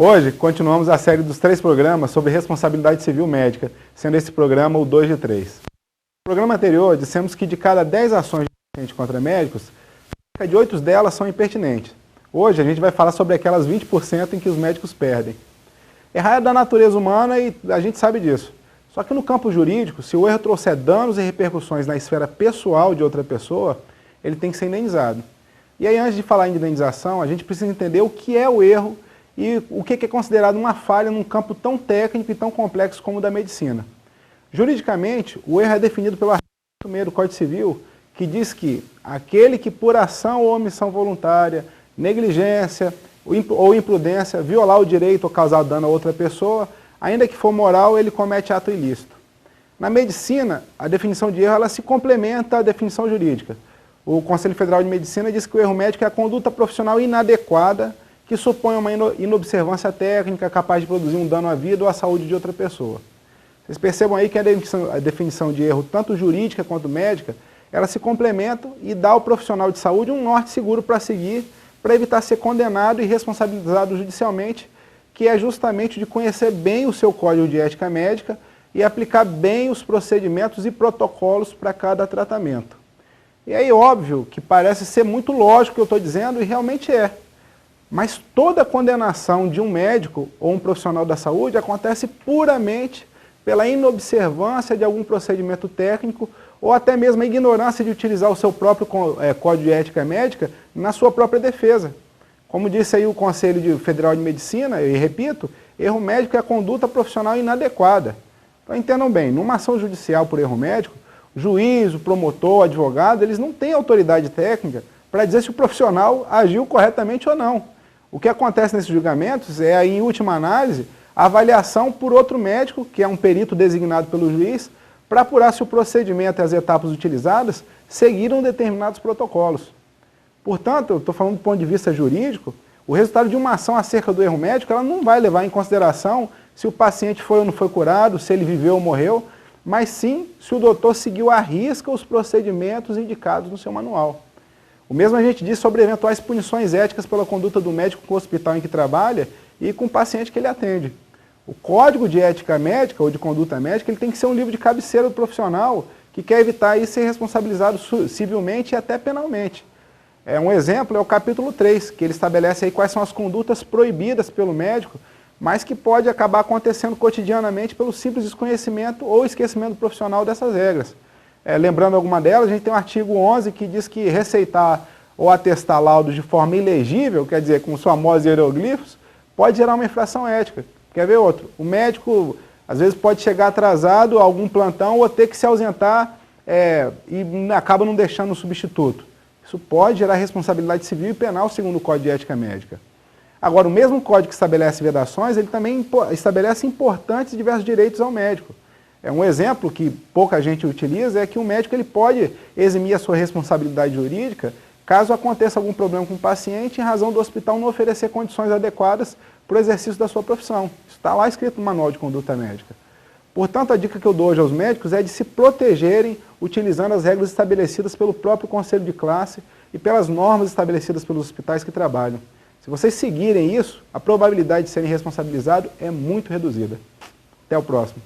Hoje, continuamos a série dos 3 programas sobre responsabilidade civil médica, sendo esse programa o 2 de 3. No programa anterior, dissemos que de cada 10 ações de paciente contra médicos, cerca de 8 delas são impertinentes. Hoje, a gente vai falar sobre aquelas 20% em que os médicos perdem. Errar é da natureza humana e a gente sabe disso. Só que no campo jurídico, se o erro trouxer danos e repercussões na esfera pessoal de outra pessoa, ele tem que ser indenizado. E aí, antes de falar em indenização, a gente precisa entender o que é o erro e o que é considerado uma falha num campo tão técnico e tão complexo como o da medicina. Juridicamente, o erro é definido pelo artigo 1º do Código Civil, que diz que aquele que por ação ou omissão voluntária, negligência ou imprudência violar o direito ou causar dano a outra pessoa, ainda que for moral, ele comete ato ilícito. Na medicina, a definição de erro ela se complementa à definição jurídica. O Conselho Federal de Medicina diz que o erro médico é a conduta profissional inadequada que supõe uma inobservância técnica capaz de produzir um dano à vida ou à saúde de outra pessoa. Vocês percebam aí que a definição de erro, tanto jurídica quanto médica, elas se complementam e dá ao profissional de saúde um norte seguro para seguir, para evitar ser condenado e responsabilizado judicialmente, que é justamente de conhecer bem o seu código de ética médica e aplicar bem os procedimentos e protocolos para cada tratamento. E aí, óbvio, que parece ser muito lógico o que eu estou dizendo, e realmente é. Mas toda condenação de um médico ou um profissional da saúde acontece puramente pela inobservância de algum procedimento técnico ou até mesmo a ignorância de utilizar o seu próprio Código de Ética Médica na sua própria defesa. Como disse aí o Conselho Federal de Medicina, e repito, erro médico é a conduta profissional inadequada. Então entendam bem, numa ação judicial por erro médico, o juiz, o promotor, o advogado, eles não têm autoridade técnica para dizer se o profissional agiu corretamente ou não. O que acontece nesses julgamentos é, em última análise, a avaliação por outro médico, que é um perito designado pelo juiz, para apurar se o procedimento e as etapas utilizadas seguiram determinados protocolos. Portanto, eu estou falando do ponto de vista jurídico, o resultado de uma ação acerca do erro médico, ela não vai levar em consideração se o paciente foi ou não foi curado, se ele viveu ou morreu, mas sim se o doutor seguiu à risca os procedimentos indicados no seu manual. O mesmo a gente diz sobre eventuais punições éticas pela conduta do médico com o hospital em que trabalha e com o paciente que ele atende. O Código de Ética Médica ou de Conduta Médica ele tem que ser um livro de cabeceira do profissional que quer evitar aí ser responsabilizado civilmente e até penalmente. Um exemplo é o capítulo 3, que ele estabelece aí quais são as condutas proibidas pelo médico, mas que pode acabar acontecendo cotidianamente pelo simples desconhecimento ou esquecimento profissional dessas regras. Lembrando alguma delas, a gente tem o artigo 11 que diz que receitar ou atestar laudos de forma ilegível, quer dizer, com os famosos hieroglifos, pode gerar uma infração ética. Quer ver outro? O médico, às vezes, pode chegar atrasado a algum plantão ou ter que se ausentar e acaba não deixando o substituto. Isso pode gerar responsabilidade civil e penal, segundo o Código de Ética Médica. Agora, o mesmo código que estabelece vedações, ele também estabelece importantes e diversos direitos ao médico. Um exemplo que pouca gente utiliza é que o médico ele pode eximir a sua responsabilidade jurídica caso aconteça algum problema com o paciente em razão do hospital não oferecer condições adequadas para o exercício da sua profissão. Isso está lá escrito no Manual de Conduta Médica. Portanto, a dica que eu dou hoje aos médicos é de se protegerem utilizando as regras estabelecidas pelo próprio Conselho de Classe e pelas normas estabelecidas pelos hospitais que trabalham. Se vocês seguirem isso, a probabilidade de serem responsabilizados é muito reduzida. Até o próximo.